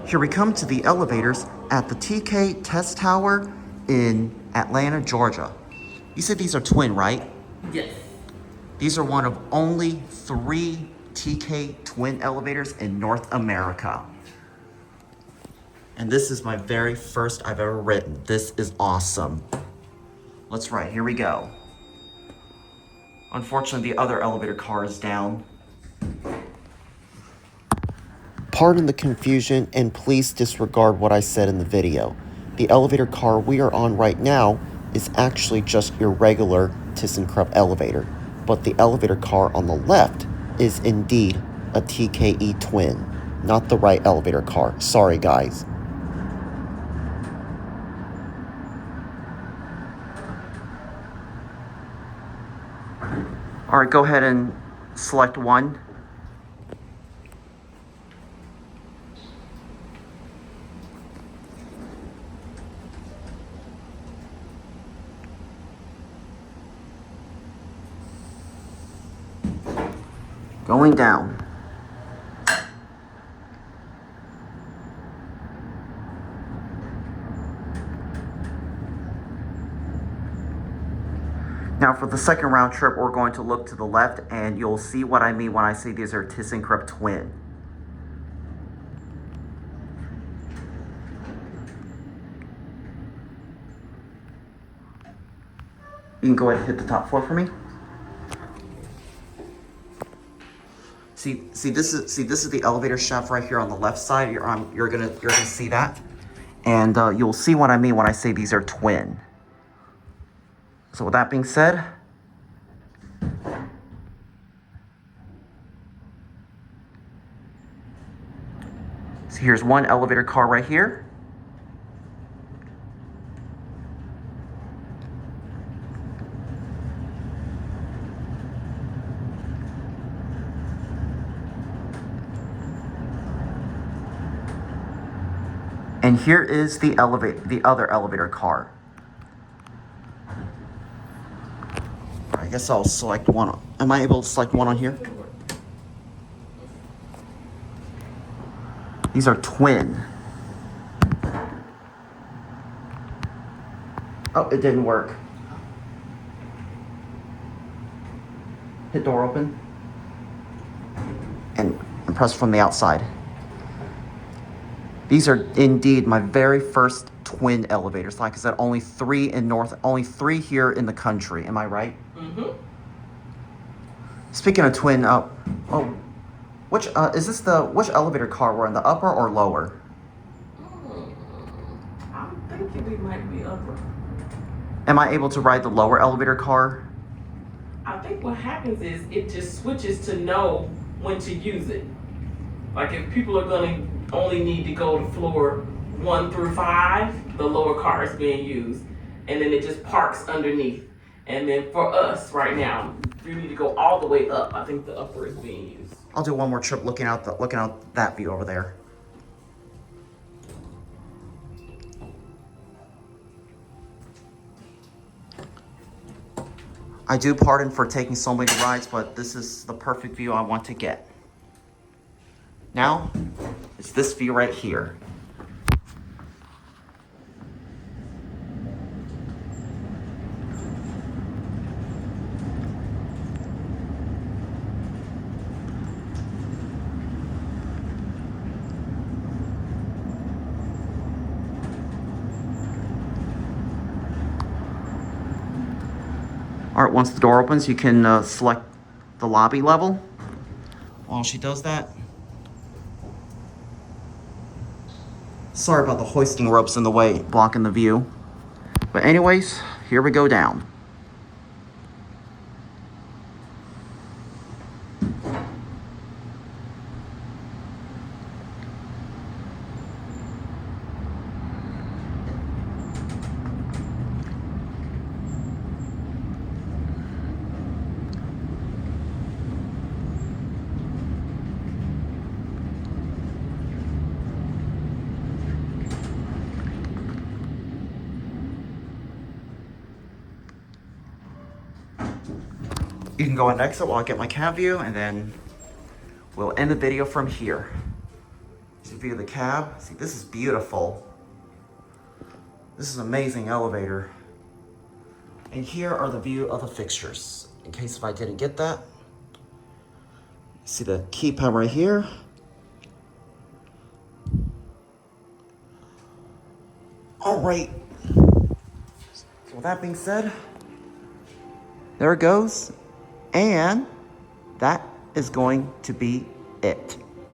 Here we come to the elevators at the TKE Test Tower in Atlanta, Georgia. You said these are twin, right? Yes. These are one of only 3 TKE twin elevators in North America. And this is my very first I've ever ridden. This is awesome. Let's ride, here we go. Unfortunately, the other elevator car is down. Pardon the confusion and please disregard what I said in the video. The elevator car we are on right now is actually just your regular ThyssenKrupp elevator, but the elevator car on the left is indeed a TKE Twin, not the right elevator car. Sorry guys. All right, go ahead and select one. Going down. Now for the second round trip, we're going to look to the left and you'll see what I mean when I say these are ThyssenKrupp twin. You can go ahead and hit the top floor for me. See, this is the elevator shaft right here on the left side. You're gonna see that, and you'll see what I mean when I say these are twin. So with that being said, so here's one elevator car right here. And here is the other elevator car. I guess I'll select one. Am I able to select one on here? These are twin. Oh, it didn't work. Hit door open. And press from the outside. These are indeed my very first twin elevators. Like I said, only 3 here in the country. Am I right? Mm-hmm. Speaking of twin, which elevator car we're in, the upper or lower? I'm thinking we might be upper. Am I able to ride the lower elevator car? I think what happens is it just switches to know when to use it. Like if people are gonna only need to go to floor 1 through 5, the lower car is being used, and then it just parks underneath. And then for us right now, we need to go all the way up. I think the upper is being used. I'll do one more trip looking out that view over there. I do pardon for taking so many rides, but this is the perfect view I want to get. Now, it's this view right here. All right, once the door opens, you can select the lobby level. While she does that, sorry about the hoisting ropes in the way, blocking the view. But anyways, here we go down. You can go on exit while I get my cab view, and then we'll end the video from here. view of the cab. See, this is beautiful. This is an amazing elevator. And here are the view of the fixtures. In case if I didn't get that. See the key pad right here. All right. So with that being said, there it goes. And that is going to be it.